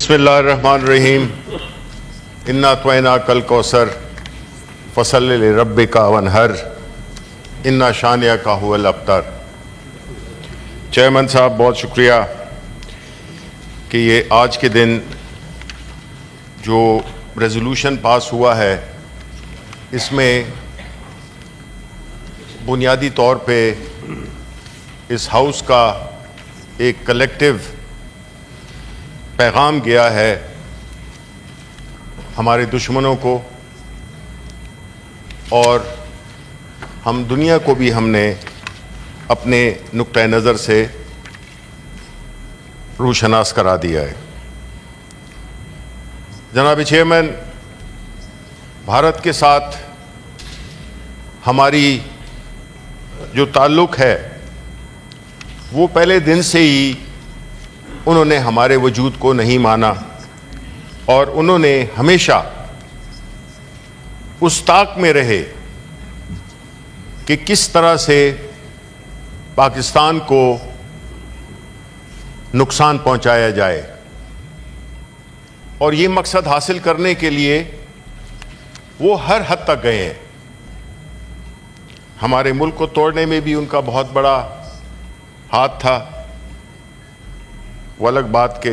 بسم اللہ الرحمن الرحیم انا طوینا کل کوثر فصلی لربک وانحر انا شانئک ھو الابتر۔ چیئرمین صاحب بہت شکریہ کہ یہ آج کے دن جو ریزولوشن پاس ہوا ہے اس میں بنیادی طور پہ اس ہاؤس کا ایک کلیکٹیو پیغام گیا ہے ہمارے دشمنوں کو، اور ہم دنیا کو بھی ہم نے اپنے نقطۂ نظر سے روشناس کرا دیا ہے۔ جناب چیئرمین، بھارت کے ساتھ ہماری جو تعلق ہے وہ پہلے دن سے ہی انہوں نے ہمارے وجود کو نہیں مانا، اور انہوں نے ہمیشہ اس طاق میں رہے کہ کس طرح سے پاکستان کو نقصان پہنچایا جائے، اور یہ مقصد حاصل کرنے کے لیے وہ ہر حد تک گئے ہیں۔ ہمارے ملک کو توڑنے میں بھی ان کا بہت بڑا ہاتھ تھا۔ وہ الگ بات کہ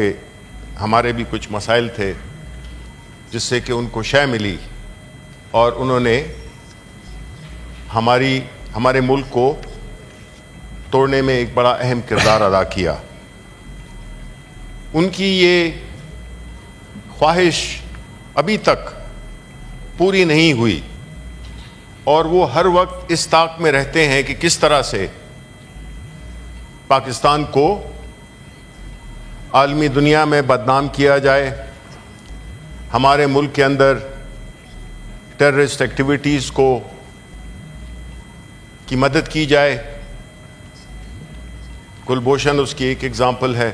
ہمارے بھی کچھ مسائل تھے جس سے کہ ان کو شے ملی، اور انہوں نے ہمارے ملک کو توڑنے میں ایک بڑا اہم کردار ادا کیا۔ ان کی یہ خواہش ابھی تک پوری نہیں ہوئی، اور وہ ہر وقت اس طاق میں رہتے ہیں کہ کس طرح سے پاکستان کو عالمی دنیا میں بدنام کیا جائے، ہمارے ملک کے اندر ٹیررسٹ ایکٹیویٹیز کی مدد کی جائے۔ کلبھوشن اس کی ایک ایگزامپل ہے۔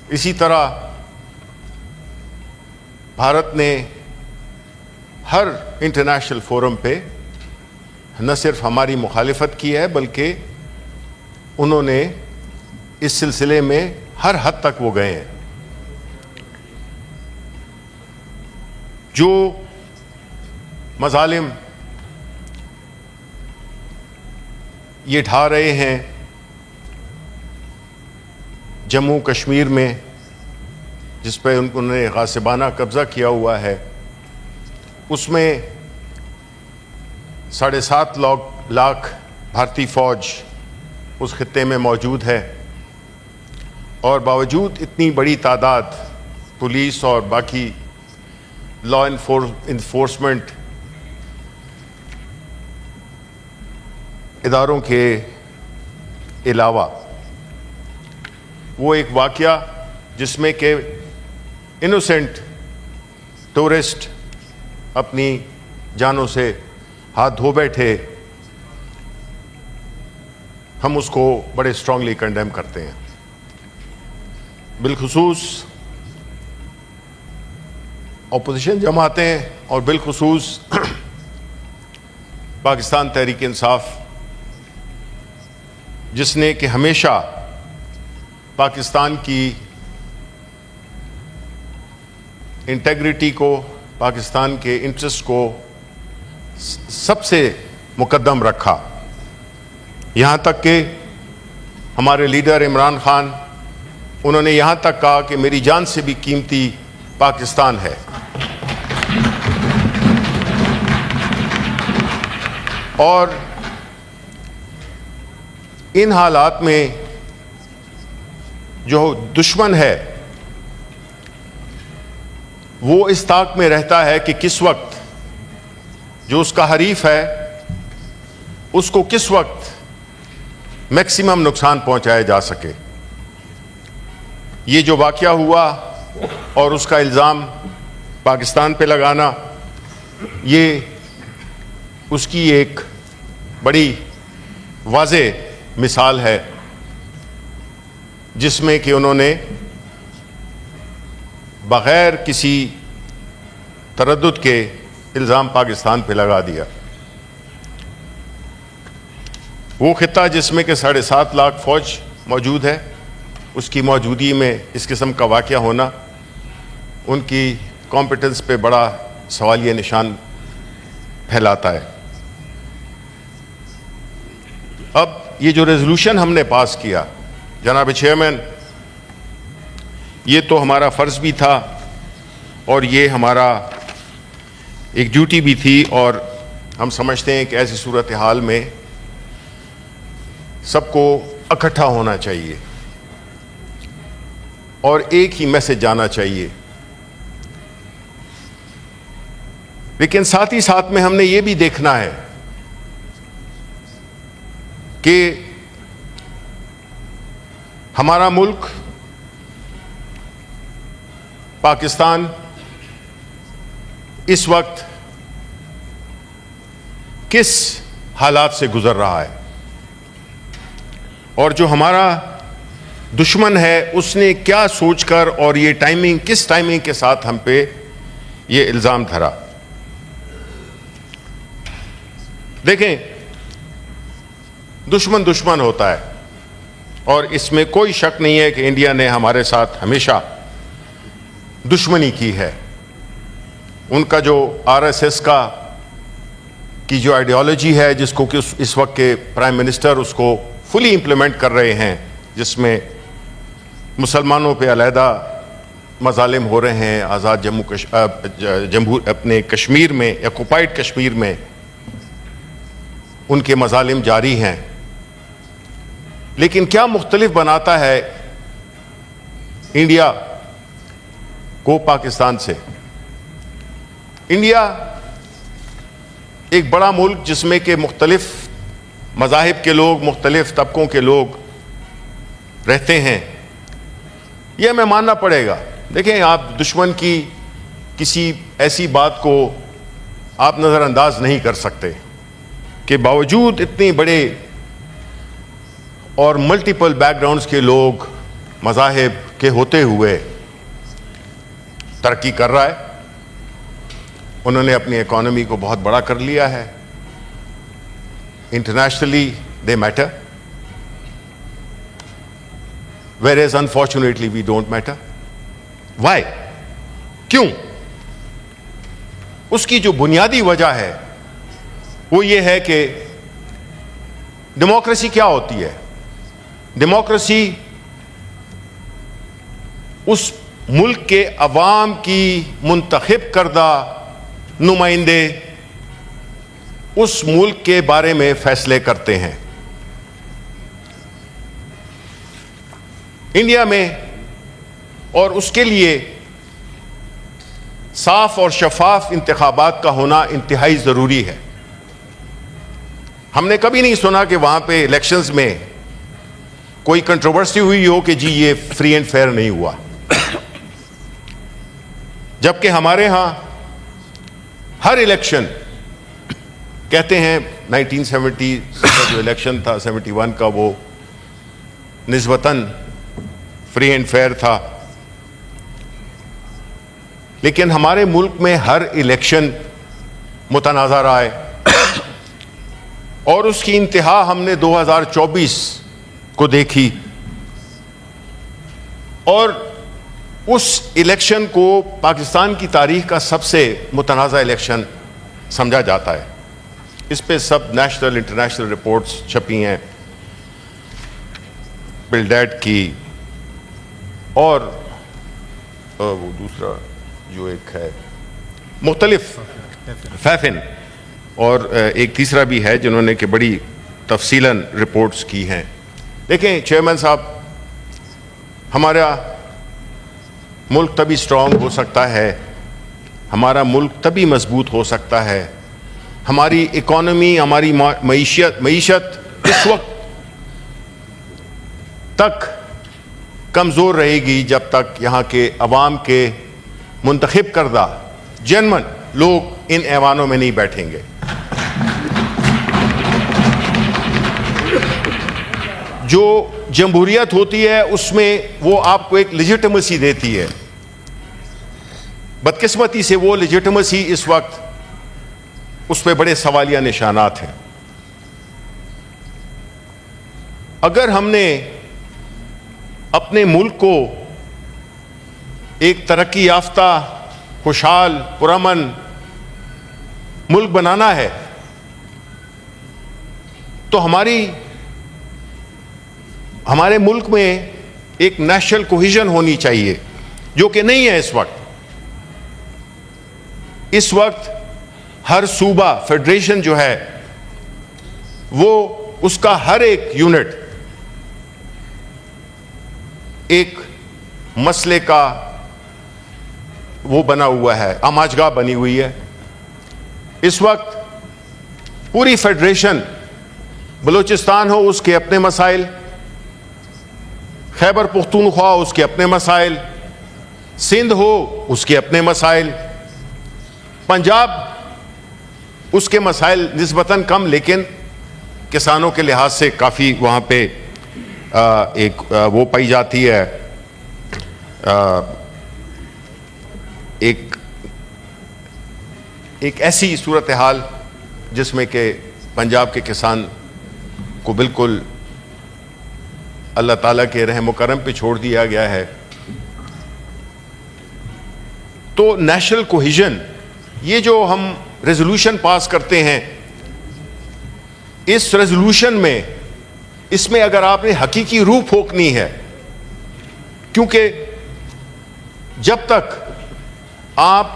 اسی طرح بھارت نے ہر انٹرنیشنل فورم پہ نہ صرف ہماری مخالفت کی ہے بلکہ انہوں نے اس سلسلے میں ہر حد تک وہ گئے ہیں۔ جو مظالم یہ ڈھا رہے ہیں جموں کشمیر میں، جس پہ انہوں نے غاصبانہ قبضہ کیا ہوا ہے، اس میں 7.5 لاکھ بھارتی فوج اس خطے میں موجود ہے، اور باوجود اتنی بڑی تعداد پولیس اور باقی لا انفورسمنٹ اداروں کے علاوہ وہ ایک واقعہ جس میں کہ انوسنٹ ٹورسٹ اپنی جانوں سے ہاتھ دھو بیٹھے، ہم اس کو بڑے اسٹرانگلی کنڈیم کرتے ہیں۔ بالخصوص اپوزیشن جماعتیں اور بالخصوص پاکستان تحریک انصاف، جس نے کہ ہمیشہ پاکستان کی انٹیگریٹی کو، پاکستان کے انٹرسٹ کو سب سے مقدم رکھا، یہاں تک کہ ہمارے لیڈر عمران خان، انہوں نے یہاں تک کہا کہ میری جان سے بھی قیمتی پاکستان ہے۔ اور ان حالات میں جو دشمن ہے وہ اس طاق میں رہتا ہے کہ کس وقت جو اس کا حریف ہے اس کو کس وقت میکسیمم نقصان پہنچایا جا سکے۔ یہ جو واقعہ ہوا اور اس کا الزام پاکستان پہ لگانا، یہ اس کی ایک بڑی واضح مثال ہے جس میں کہ انہوں نے بغیر کسی تردد کے الزام پاکستان پہ لگا دیا۔ وہ خطہ جس میں کہ 7.5 لاکھ فوج موجود ہے، اس کی موجودگی میں اس قسم کا واقعہ ہونا ان کی کمپیٹنس پہ بڑا سوالیہ نشان پھیلاتا ہے۔ اب یہ جو ریزولوشن ہم نے پاس کیا جناب چیئرمین، یہ تو ہمارا فرض بھی تھا اور یہ ہمارا ایک ڈیوٹی بھی تھی، اور ہم سمجھتے ہیں کہ ایسی صورتحال میں سب کو اکٹھا ہونا چاہیے اور ایک ہی میسج جانا چاہیے۔ لیکن ساتھ ہی ساتھ میں ہم نے یہ بھی دیکھنا ہے کہ ہمارا ملک پاکستان اس وقت کس حالات سے گزر رہا ہے، اور جو ہمارا دشمن ہے اس نے کیا سوچ کر اور یہ ٹائمنگ کس ٹائمنگ کے ساتھ ہم پہ یہ الزام دھرا۔ دیکھیں، دشمن ہوتا ہے اور اس میں کوئی شک نہیں ہے کہ انڈیا نے ہمارے ساتھ ہمیشہ دشمنی کی ہے۔ ان کا جو RSS کی جو آئیڈیالوجی ہے، جس کو کہ اس وقت کے پرائم منسٹر اس کو فلی امپلیمنٹ کر رہے ہیں، جس میں مسلمانوں پہ علیحدہ مظالم ہو رہے ہیں، آزاد جمہور اپنے کشمیر میں، آکوپائڈ کشمیر میں ان کے مظالم جاری ہیں۔ لیکن کیا مختلف بناتا ہے انڈیا کو پاکستان سے؟ انڈیا ایک بڑا ملک جس میں کہ مختلف مذاہب کے لوگ، مختلف طبقوں کے لوگ رہتے ہیں، یہ ہمیں ماننا پڑے گا۔ دیکھیں، آپ دشمن کی کسی ایسی بات کو آپ نظر انداز نہیں کر سکتے کہ باوجود اتنے بڑے اور ملٹیپل بیک گراؤنڈز کے لوگ، مذاہب کے ہوتے ہوئے ترقی کر رہا ہے۔ انہوں نے اپنی اکانومی کو بہت بڑا کر لیا ہے۔ Internationally they matter, whereas unfortunately we don't matter. Why? کیوں؟ اس کی جو بنیادی وجہ ہے وہ یہ ہے کہ ڈیموکریسی کیا ہوتی ہے؟ ڈیموکریسی اس ملک کے عوام کی منتخب کردہ نمائندے اس ملک کے بارے میں فیصلے کرتے ہیں۔ انڈیا میں اور اس کے لیے صاف اور شفاف انتخابات کا ہونا انتہائی ضروری ہے۔ ہم نے کبھی نہیں سنا کہ وہاں پہ الیکشنز میں کوئی کنٹروورسی ہوئی ہو کہ جی یہ فری اینڈ فیئر نہیں ہوا، جبکہ ہمارے ہاں ہر الیکشن کہتے ہیں 1970 کا جو الیکشن تھا 71 کا، وہ نسبتاً فری اینڈ فیئر تھا، لیکن ہمارے ملک میں ہر الیکشن متنازع رہا ہے، اور اس کی انتہا ہم نے 2024 کو دیکھی، اور اس الیکشن کو پاکستان کی تاریخ کا سب سے متنازع الیکشن سمجھا جاتا ہے۔ اس پہ سب نیشنل انٹرنیشنل رپورٹس چھپی ہیں، بلڈیٹ کی اور وہ دوسرا جو ایک ہے مختلف فیفن، اور ایک تیسرا بھی ہے جنہوں نے کہ بڑی تفصیلاً رپورٹس کی ہیں۔ دیکھیں چیئرمین صاحب، ہمارا ملک تبھی سٹرونگ ہو سکتا ہے، ہمارا ملک تبھی مضبوط ہو سکتا ہے، ہماری اکانومی، ہماری معیشت اس وقت تک کمزور رہے گی جب تک یہاں کے عوام کے منتخب کردہ جنمن لوگ ان ایوانوں میں نہیں بیٹھیں گے۔ جو جمہوریت ہوتی ہے اس میں وہ آپ کو ایک لیجیٹمیسی دیتی ہے، بدقسمتی سے وہ لیجیٹمیسی اس وقت اس پہ بڑے سوالیہ نشانات ہیں۔ اگر ہم نے اپنے ملک کو ایک ترقی یافتہ، خوشحال، پرامن ملک بنانا ہے تو ہمارے ملک میں ایک نیشنل کوہیژن ہونی چاہیے، جو کہ نہیں ہے اس وقت ہر صوبہ، فیڈریشن جو ہے وہ اس کا ہر ایک یونٹ ایک مسئلے کا وہ بنا ہوا ہے، آماج گاہ بنی ہوئی ہے۔ اس وقت پوری فیڈریشن، بلوچستان ہو اس کے اپنے مسائل، خیبر پختونخوا اس کے اپنے مسائل، سندھ ہو اس کے اپنے مسائل، پنجاب اس کے مسائل نسبتاً کم لیکن کسانوں کے لحاظ سے کافی وہاں پہ ایک وہ پائی جاتی ہے، ایک ایسی صورتحال جس میں کہ پنجاب کے کسان کو بالکل اللہ تعالیٰ کے رحم و کرم پہ چھوڑ دیا گیا ہے۔ تو نیشنل کوہیژن، یہ جو ہم ریزولوشن پاس کرتے ہیں، اس ریزولوشن میں اس میں اگر آپ نے حقیقی روح پھونکنی ہے، کیونکہ جب تک آپ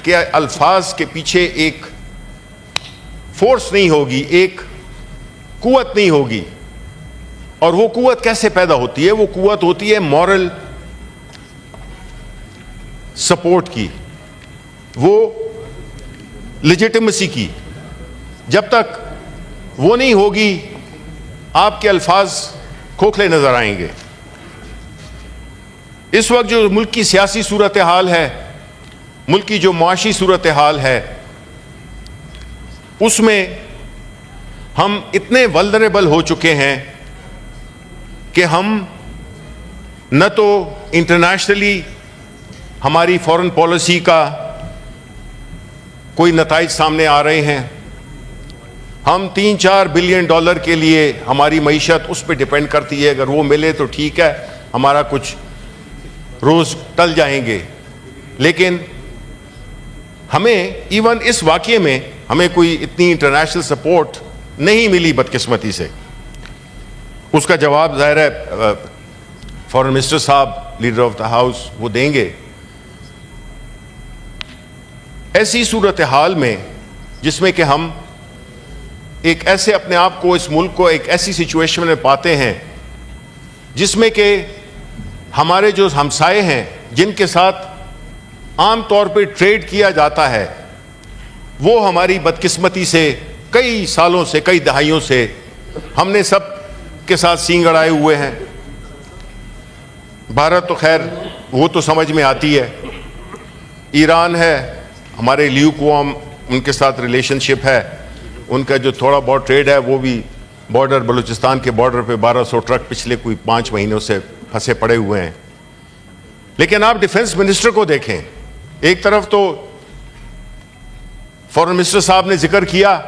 کے الفاظ کے پیچھے ایک فورس نہیں ہوگی، ایک قوت نہیں ہوگی، اور وہ قوت کیسے پیدا ہوتی ہے؟ وہ قوت ہوتی ہے مورل سپورٹ کی، وہ لیجیٹیمیسی کی۔ جب تک وہ نہیں ہوگی آپ کے الفاظ کھوکھلے نظر آئیں گے۔ اس وقت جو ملک کی سیاسی صورتحال ہے، ملک کی جو معاشی صورتحال ہے، اس میں ہم اتنے ولنریبل ہو چکے ہیں کہ ہم نہ تو انٹرنیشنلی ہماری فورن پالیسی کا کوئی نتائج سامنے آ رہے ہیں، ہم $3-4 بلین کے لیے ہماری معیشت اس پہ ڈیپینڈ کرتی ہے، اگر وہ ملے تو ٹھیک ہے، ہمارا کچھ روز ٹل جائیں گے، لیکن ہمیں ایون اس واقعے میں ہمیں کوئی اتنی انٹرنیشنل سپورٹ نہیں ملی بدقسمتی سے۔ اس کا جواب ظاہر ہے فارن منسٹر صاحب، لیڈر آف دا ہاؤس، وہ دیں گے۔ ایسی صورتحال میں جس میں کہ ہم ایک ایسے اپنے آپ کو، اس ملک کو ایک ایسی سچویشن میں پاتے ہیں جس میں کہ ہمارے جو ہمسائے ہیں جن کے ساتھ عام طور پہ ٹریڈ کیا جاتا ہے، وہ ہماری بدقسمتی سے کئی سالوں سے، کئی دہائیوں سے ہم نے سب کے ساتھ سینگ اڑائے ہوئے ہیں۔ بھارت تو خیر وہ تو سمجھ میں آتی ہے، ایران ہے، ہمارے لیوکوام ان کے ساتھ ریلیشن شپ ہے، ان کا جو تھوڑا بہت ٹریڈ ہے وہ بھی بارڈر، بلوچستان کے بارڈر پہ 1200 ٹرک پچھلے کوئی 5 مہینوں سے پھنسے پڑے ہوئے ہیں۔ لیکن آپ ڈیفنس منسٹر کو دیکھیں، ایک طرف تو فارن منسٹر صاحب نے ذکر کیا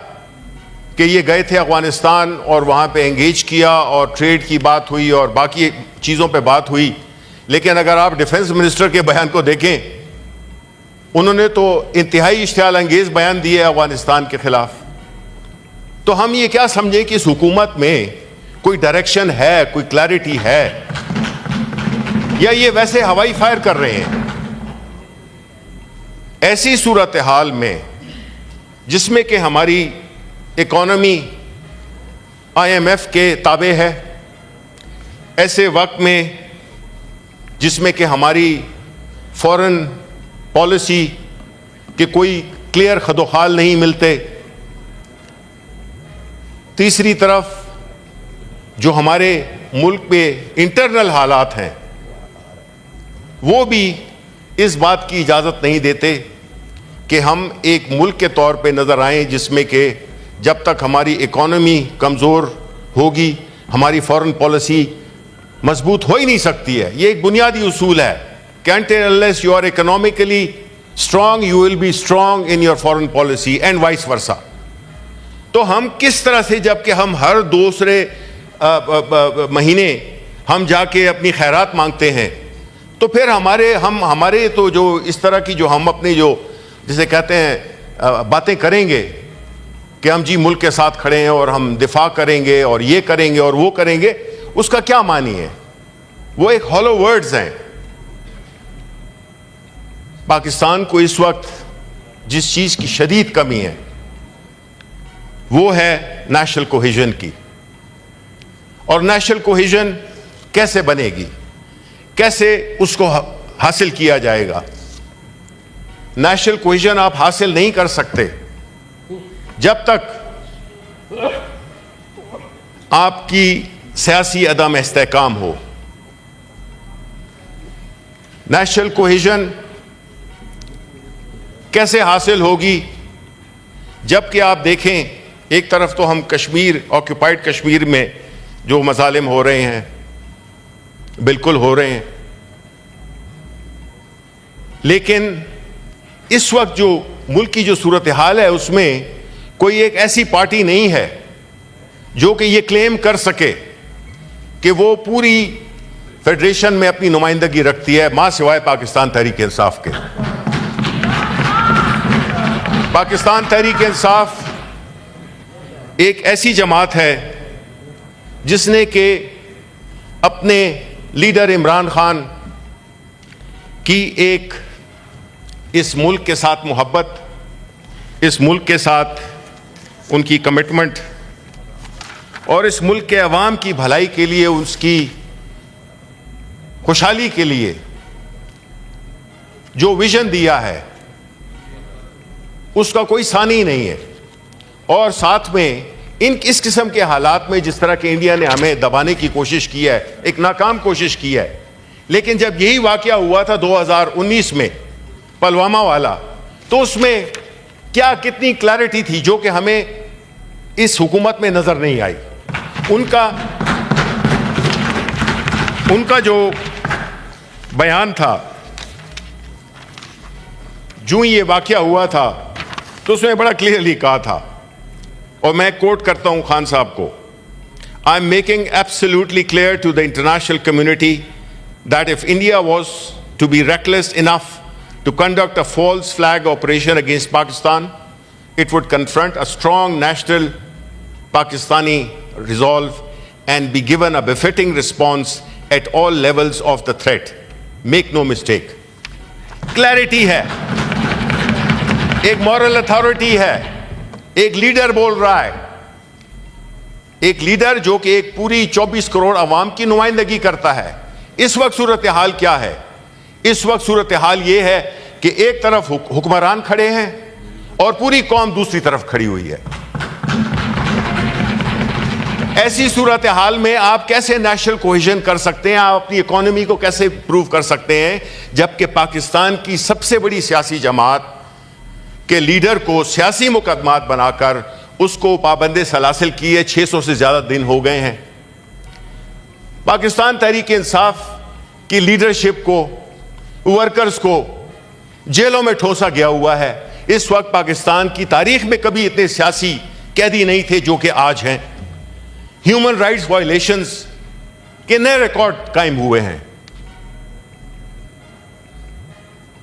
کہ یہ گئے تھے افغانستان اور وہاں پہ انگیج کیا اور ٹریڈ کی بات ہوئی اور باقی چیزوں پہ بات ہوئی، لیکن اگر آپ ڈیفنس منسٹر کے بیان کو دیکھیں، انہوں نے تو انتہائی اشتعال انگیز بیان دیے افغانستان کے خلاف۔ تو ہم یہ کیا سمجھیں کہ اس حکومت میں کوئی ڈائریکشن ہے، کوئی کلیئرٹی ہے، یا یہ ویسے ہوائی فائر کر رہے ہیں؟ ایسی صورتحال میں جس میں کہ ہماری اکانومی IMF کے تابع ہے، ایسے وقت میں جس میں کہ ہماری فورن پالیسی کے کوئی کلیئر خد و خال نہیں ملتے، تیسری طرف جو ہمارے ملک میں انٹرنل حالات ہیں وہ بھی اس بات کی اجازت نہیں دیتے کہ ہم ایک ملک کے طور پہ نظر آئیں جس میں کہ جب تک ہماری اکانومی کمزور ہوگی ہماری فورن پالیسی مضبوط ہو ہی نہیں سکتی ہے۔ یہ ایک بنیادی اصول ہے، unless you are economically strong you will be strong in your foreign policy and vice versa۔ تو ہم کس طرح سے، جب کہ ہم ہر دوسرے مہینے ہم جا کے اپنی خیرات مانگتے ہیں تو پھر ہمارے تو جو اس طرح کی جو ہم اپنی جو جسے کہتے ہیں باتیں کریں گے کہ ہم جی ملک کے ساتھ کھڑے ہیں اور ہم دفاع کریں گے اور یہ کریں گے اور وہ کریں گے، اس کا کیا معنی ہے؟ وہ ایک ہالو ورڈز ہیں. پاکستان کو اس وقت جس چیز کی شدید کمی ہے وہ ہے نیشنل کوہیژن کی. اور نیشنل کوہیژن کیسے بنے گی، کیسے اس کو حاصل کیا جائے گا؟ نیشنل کوہیژن آپ حاصل نہیں کر سکتے جب تک آپ کی سیاسی عدم استحکام ہو. نیشنل کوہیژن کیسے حاصل ہوگی؟ جبکہ آپ دیکھیں ایک طرف تو ہم کشمیر، آکوپائڈ کشمیر میں جو مظالم ہو رہے ہیں بالکل ہو رہے ہیں، لیکن اس وقت جو ملک کی جو صورتحال ہے اس میں کوئی ایک ایسی پارٹی نہیں ہے جو کہ یہ کلیم کر سکے کہ وہ پوری فیڈریشن میں اپنی نمائندگی رکھتی ہے ماں سوائے پاکستان تحریک انصاف کے. پاکستان تحریک انصاف ایک ایسی جماعت ہے جس نے کہ اپنے لیڈر عمران خان کی ایک اس ملک کے ساتھ محبت، اس ملک کے ساتھ ان کی کمٹمنٹ اور اس ملک کے عوام کی بھلائی کے لیے، اس کی خوشحالی کے لیے جو ویژن دیا ہے اس کا کوئی ثانی نہیں ہے. اور ساتھ میں اس قسم کے حالات میں جس طرح کہ انڈیا نے ہمیں دبانے کی کوشش کی ہے، ایک ناکام کوشش کی ہے، لیکن جب یہی واقعہ ہوا تھا 2019 میں پلوامہ والا، تو اس میں کیا کتنی کلیئرٹی تھی جو کہ ہمیں اس حکومت میں نظر نہیں آئی. ان کا جو بیان تھا جو یہ واقعہ ہوا تھا تو اس میں بڑا کلیئرلی کہا تھا، اور میں کوٹ کرتا ہوں خان صاحب کو، "I am making absolutely clear to the international community that if India was to be reckless enough to conduct a false flag operation against Pakistan, it would confront a strong national Pakistani resolve and be given a befitting response at all levels of the threat. Make no mistake." Clarity ہے، ایک moral authority ہے، ایک leader بول رہا ہے، ایک leader جو کہ ایک پوری 24 کروڑ عوام کی نمائندگی کرتا ہے. اس وقت صورتحال کیا ہے؟ اس وقت صورتحال یہ ہے کہ ایک طرف حکمران کھڑے ہیں اور پوری قوم دوسری طرف کھڑی ہوئی ہے. ایسی صورتحال میں آپ کیسے نیشنل کوہیژن کر سکتے ہیں؟ آپ اپنی اکانومی کو کیسے امپروو کر سکتے ہیں جبکہ پاکستان کی سب سے بڑی سیاسی جماعت کے لیڈر کو سیاسی مقدمات بنا کر اس کو پابند سلاسل کیے 600 سے زیادہ دن ہو گئے ہیں. پاکستان تحریک انصاف کی لیڈرشپ کو، ورکرز کو جیلوں میں ٹھونسا گیا ہوا ہے. اس وقت پاکستان کی تاریخ میں کبھی اتنے سیاسی قیدی نہیں تھے جو کہ آج ہیں. ہیومن رائٹس وائلیشنز کے نئے ریکارڈ قائم ہوئے ہیں.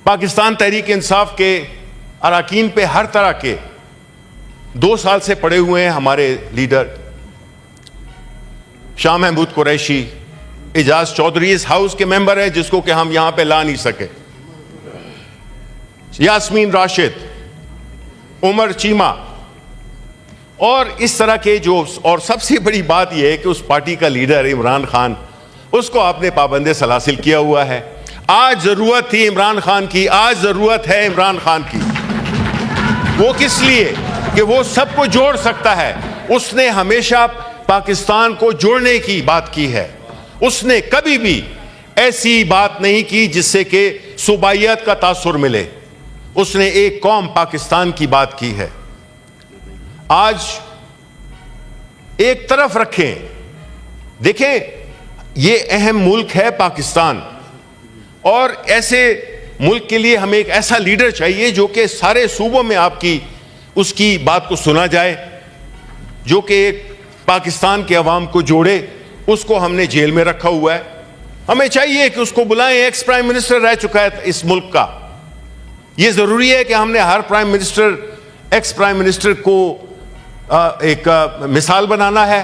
پاکستان تحریک انصاف کے اراکین پہ ہر طرح کے 2 سال سے پڑے ہوئے ہیں. ہمارے لیڈر شاہ محمود قریشی، اعجاز چودھری اس ہاؤس کے ممبر ہیں جس کو کہ ہم یہاں پہ لا نہیں سکے، یاسمین راشد، عمر چیمہ، اور اس طرح کے جو، اور سب سے بڑی بات یہ ہے کہ اس پارٹی کا لیڈر عمران خان، اس کو آپ نے پابند سلاسل کیا ہوا ہے. آج ضرورت تھی عمران خان کی، آج ضرورت ہے عمران خان کی. وہ کس لیے کہ وہ سب کو جوڑ سکتا ہے. اس نے ہمیشہ پاکستان کو جوڑنے کی بات کی ہے. اس نے کبھی بھی ایسی بات نہیں کی جس سے کہ صوبائیت کا تاثر ملے. اس نے ایک قوم پاکستان کی بات کی ہے. آج ایک طرف رکھیں، دیکھیں یہ اہم ملک ہے پاکستان، اور ایسے ملک کے لیے ہمیں ایک ایسا لیڈر چاہیے جو کہ سارے صوبوں میں آپ کی اس کی بات کو سنا جائے، جو کہ ایک پاکستان کے عوام کو جوڑے اس کو ہم نے جیل میں رکھا ہوا ہے. ہمیں چاہیے کہ اس کو بلائیں. ایکس پرائم منسٹر رہ چکا ہے اس ملک کا. یہ ضروری ہے کہ ہم نے ہر prime minister ex prime minister کو ایک مثال بنانا ہے؟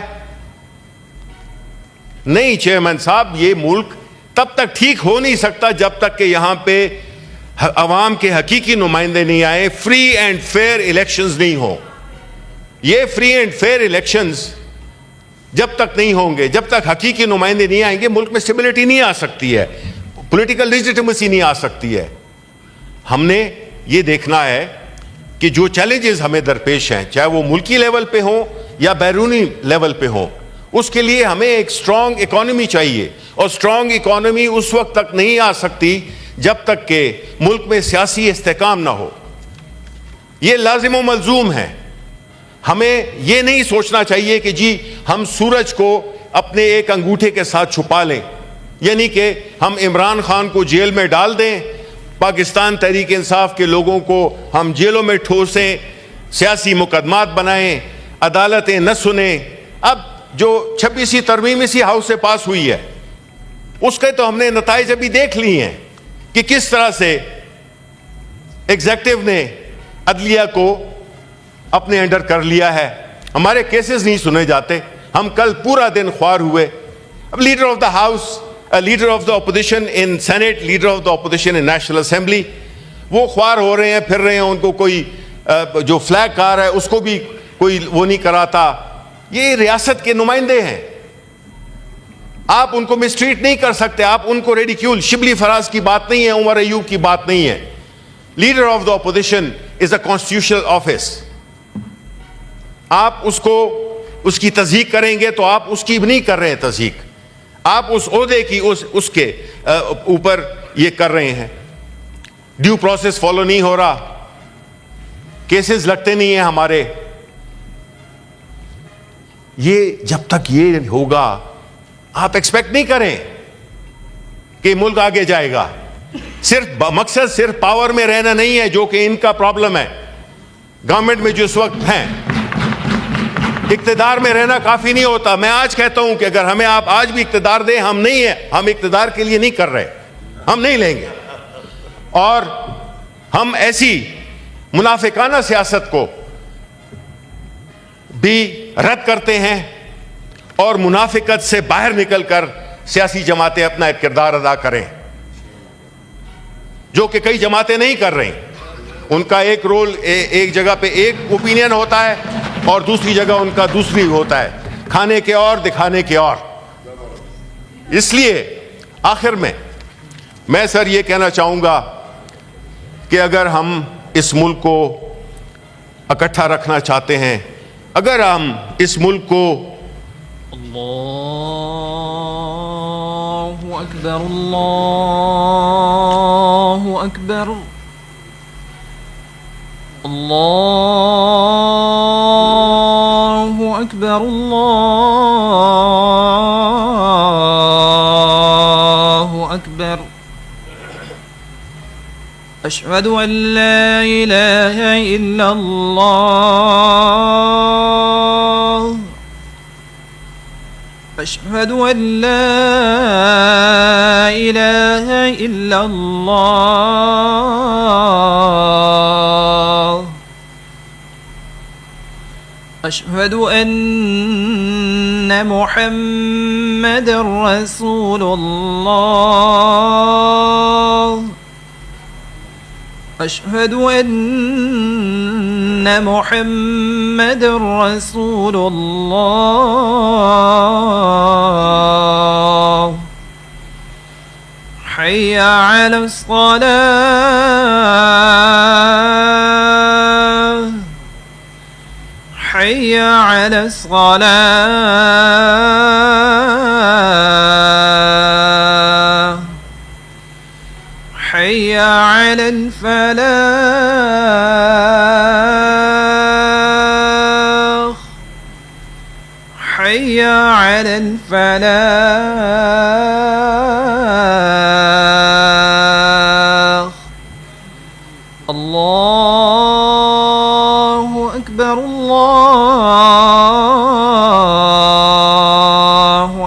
نہیں چیئرمین صاحب, یہ ملک تب تک ٹھیک ہو نہیں سکتا جب تک کہ یہاں پہ عوام کے حقیقی نمائندے نہیں آئے, فری اینڈ فیئر الیکشنز نہیں ہوں. یہ فری اینڈ فیئر الیکشنز جب تک نہیں ہوں گے, جب تک حقیقی نمائندے نہیں آئیں گے, ملک میں اسٹیبلٹی نہیں آ سکتی ہے, پولیٹیکل لیجیٹیمیسی نہیں آ سکتی ہے. ہم نے یہ دیکھنا ہے کہ جو چیلنجز ہمیں درپیش ہیں, چاہے وہ ملکی لیول پہ ہوں یا بیرونی لیول پہ ہوں, اس کے لیے ہمیں ایک سٹرونگ اکانومی چاہیے. اور سٹرونگ اکانومی اس وقت تک نہیں آ سکتی جب تک کہ ملک میں سیاسی استحکام نہ ہو. یہ لازم و ملزوم ہے. ہمیں یہ نہیں سوچنا چاہیے کہ جی ہم سورج کو اپنے ایک انگوٹھے کے ساتھ چھپا لیں, یعنی کہ ہم عمران خان کو جیل میں ڈال دیں, پاکستان تحریک انصاف کے لوگوں کو ہم جیلوں میں ٹھوسیں, سیاسی مقدمات بنائیں, عدالتیں نہ سنیں. اب جو 26ویں ترمیم اسی ہاؤس سے پاس ہوئی ہے, اس کے تو ہم نے نتائج ابھی دیکھ لی ہیں کہ کس طرح سے ایگزیکٹو نے عدلیہ کو اپنے انڈر کر لیا ہے. ہمارے کیسز نہیں سنے جاتے. ہم کل پورا دن خوار ہوئے. اب leader of the house, leader of the opposition in senate, leader of the opposition in national assembly, وہ خوار ہو رہے ہیں, پھر رہے ہیں. ان کو کوئی جو فلیگ کار ہے اس کو بھی کوئی وہ نہیں کراتا. یہ ریاست کے نمائندے ہیں, آپ ان کو مسٹریٹ نہیں کر سکتے. آپ ان کو ریڈیکیول, شبلی فراز کی بات نہیں ہے, عمر ایوب کی بات نہیں ہے. Leader of the opposition is a constitutional office. آپ اس کو اس کی تصدیق کریں گے تو آپ اس کی بھی نہیں کر رہے ہیں تصدیق, آپ اس عہدے کی اس کے اوپر یہ کر رہے ہیں. ڈیو پروسیس فالو نہیں ہو رہا, کیسز لگتے نہیں ہیں ہمارے. یہ جب تک یہ ہوگا آپ ایکسپیکٹ نہیں کریں کہ ملک آگے جائے گا. صرف مقصد صرف پاور میں رہنا نہیں ہے, جو کہ ان کا پرابلم ہے. گورنمنٹ میں جو اس وقت ہیں, اقتدار میں رہنا کافی نہیں ہوتا. میں آج کہتا ہوں کہ اگر ہمیں آپ آج بھی اقتدار دیں, ہم نہیں ہیں, ہم اقتدار کے لیے نہیں کر رہے, ہم نہیں لیں گے. اور ہم ایسی منافقانہ سیاست کو بھی رد کرتے ہیں, اور منافقت سے باہر نکل کر سیاسی جماعتیں اپنا ایک کردار ادا کریں, جو کہ کئی جماعتیں نہیں کر رہی. ان کا ایک رول, ایک جگہ پہ ایک اوپینین ہوتا ہے اور دوسری جگہ ان کا دوسری ہوتا ہے, کھانے کے اور دکھانے کے اور. اس لیے آخر میں سر یہ کہنا چاہوں گا کہ اگر ہم اس ملک کو اکٹھا رکھنا چاہتے ہیں, اگر ہم اس ملک کو اللہ اکبر, اللہ اکبر, اللہ اکبر, اللہ اکبر. اشہد ان لا الہ الا اللہ, اشہد ان لا الہ الا اللہ, اشہد ان محمد رسول اللہ, اشہد ان محمد رسول اللہ. حی علی الصلاة, حی علی الصلاة, حی علی الفلاح, حی علی الفلاح. اللہ اکبر, اللہ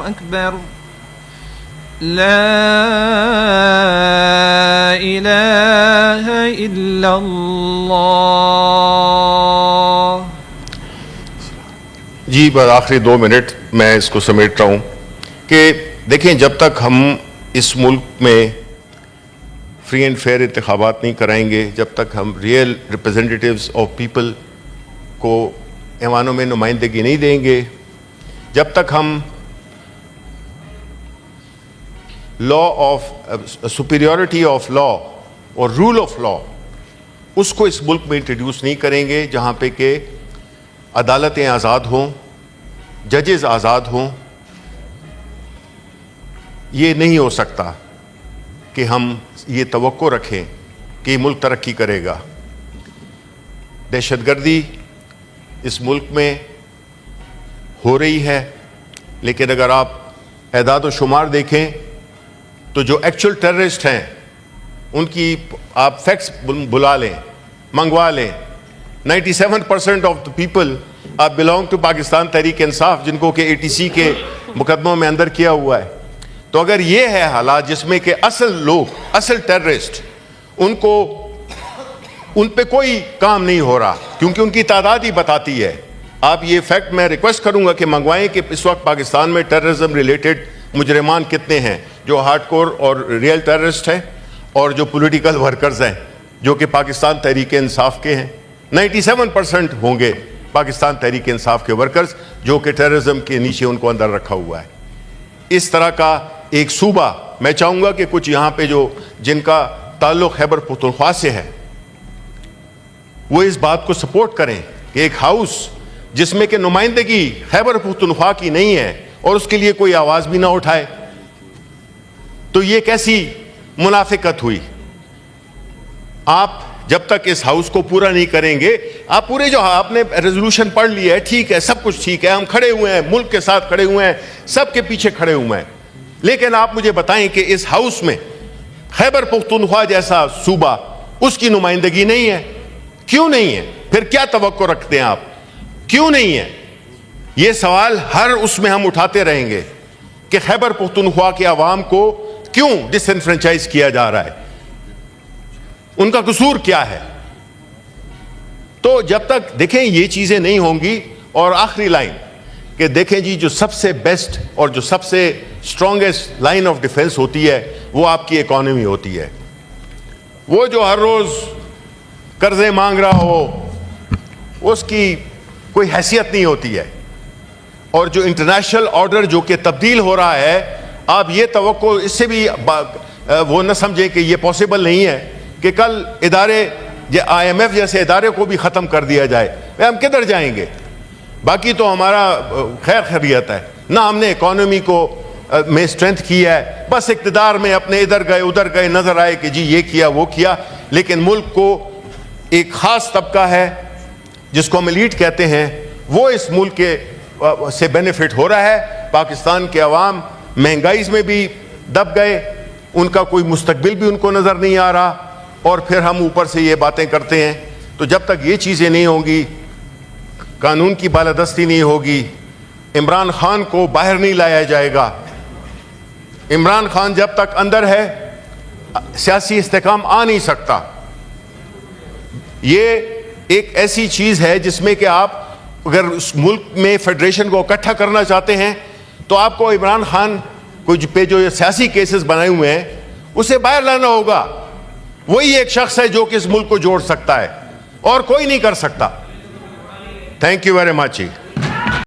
اکبر. إله إلا الله. جی بس آخری 2 منٹ میں اس کو سمیٹ رہا ہوں کہ دیکھیں جب تک ہم اس ملک میں فری اینڈ فیئر انتخابات نہیں کرائیں گے، جب تک ہم ریئل ریپرزینٹیٹیوز آف پیپل کو ایوانوں میں نمائندگی نہیں دیں گے، جب تک ہم law of superiority of law اور رول آف لا اس کو اس ملک میں انٹروڈیوس نہیں کریں گے، جہاں پہ کہ عدالتیں آزاد ہوں، ججز آزاد ہوں، یہ نہیں ہو سکتا کہ ہم یہ توقع رکھیں کہ یہ ملک ترقی کرے گا. دہشت گردی اس ملک میں ہو رہی ہے، لیکن اگر آپ اعداد و شمار دیکھیں تو جو ایکچوئل ٹیررسٹ ہیں ان کی آپ فیکٹس بلا لیں، منگوا لیں. 97% آف دا پیپل آپ بلانگ ٹو پاکستان تحریک انصاف، جن کو کہ ATC کے مقدموں میں اندر کیا ہوا ہے. تو اگر یہ ہے حالات جس میں کہ اصل لوگ، اصل ٹیررسٹ، ان پہ کوئی کام نہیں ہو رہا کیونکہ ان کی تعداد ہی بتاتی ہے. آپ یہ فیکٹ میں ریکویسٹ کروں گا کہ منگوائیں کہ اس وقت پاکستان میں ٹیررزم ریلیٹڈ مجرمان کتنے ہیں جو ہارڈ کور اور ریئل ٹیررسٹ ہیں اور جو پولیٹیکل ورکرز ہیں جو کہ پاکستان تحریک انصاف کے ہیں. 97% ہوں گے پاکستان تحریک انصاف کے ورکرز جو کہ ٹیررزم کے نیچے ان کو اندر رکھا ہوا ہے. اس طرح کا ایک صوبہ میں چاہوں گا کہ کچھ یہاں پہ جن کا تعلق خیبر پختونخوا سے ہے وہ اس بات کو سپورٹ کریں کہ ایک ہاؤس جس میں کہ نمائندگی خیبر پختونخوا کی نہیں ہے اور اس کے لیے کوئی آواز بھی نہ اٹھائے، تو یہ کیسی منافقت ہوئی. آپ جب تک اس ہاؤس کو پورا نہیں کریں گے، آپ پورے جو آپ نے ریزولوشن پڑھ لی ہے، ٹھیک ہے، سب کچھ ٹھیک ہے، ہم کھڑے ہوئے ہیں، ملک کے ساتھ کھڑے ہوئے ہیں، سب کے پیچھے کھڑے ہوئے ہیں، لیکن آپ مجھے بتائیں کہ اس ہاؤس میں خیبر پختونخوا جیسا صوبہ اس کی نمائندگی نہیں ہے. کیوں نہیں ہے؟ پھر کیا توقع رکھتے ہیں آپ؟ کیوں نہیں ہے؟ یہ سوال ہر اس میں ہم اٹھاتے رہیں گے کہ خیبر پختونخوا کے عوام کو کیوں ڈس انفرنچائز کیا جا رہا ہے، ان کا قصور کیا ہے؟ تو جب تک دیکھیں یہ چیزیں نہیں ہوں گی. اور آخری لائن کہ دیکھیں جی، جو سب سے بیسٹ اور جو سب سے اسٹرانگسٹ لائن آف ڈیفense ہوتی ہے وہ آپ کی اکانومی ہوتی ہے. وہ جو ہر روز قرضے مانگ رہا ہو اس کی کوئی حیثیت نہیں ہوتی ہے. اور جو انٹرنیشنل آرڈر جو کہ تبدیل ہو رہا ہے، آپ یہ توقع اس سے بھی وہ نہ سمجھیں کہ یہ پاسبل نہیں ہے کہ کل ادارے IMF جیسے ادارے کو بھی ختم کر دیا جائے. ہم کدھر جائیں گے؟ باقی تو ہمارا خیر خیریت ہے، نہ ہم نے اکانومی کو میں اسٹرینتھ کی ہے، بس اقتدار میں اپنے ادھر گئے ادھر گئے، نظر آئے کہ جی یہ کیا وہ کیا. لیکن ملک کو ایک خاص طبقہ ہے جس کو ہم ایلیٹ کہتے ہیں، وہ اس ملک کے سے بینیفٹ ہو رہا ہے. پاکستان کے عوام مہنگائی میں بھی دب گئے، ان کا کوئی مستقبل بھی ان کو نظر نہیں آ رہا، اور پھر ہم اوپر سے یہ باتیں کرتے ہیں. تو جب تک یہ چیزیں نہیں ہوں گی، قانون کی بالادستی نہیں ہوگی، عمران خان کو باہر نہیں لایا جائے گا. عمران خان جب تک اندر ہے سیاسی استحکام آ نہیں سکتا. یہ ایک ایسی چیز ہے جس میں کہ آپ اگر اس ملک میں فیڈریشن کو اکٹھا کرنا چاہتے ہیں تو آپ کو عمران خان پہ جو یہ سیاسی کیسز بنائے ہوئے ہیں اسے باہر لانا ہوگا. وہی ایک شخص ہے جو کہ اس ملک کو جوڑ سکتا ہے اور کوئی نہیں کر سکتا. Thank you very much.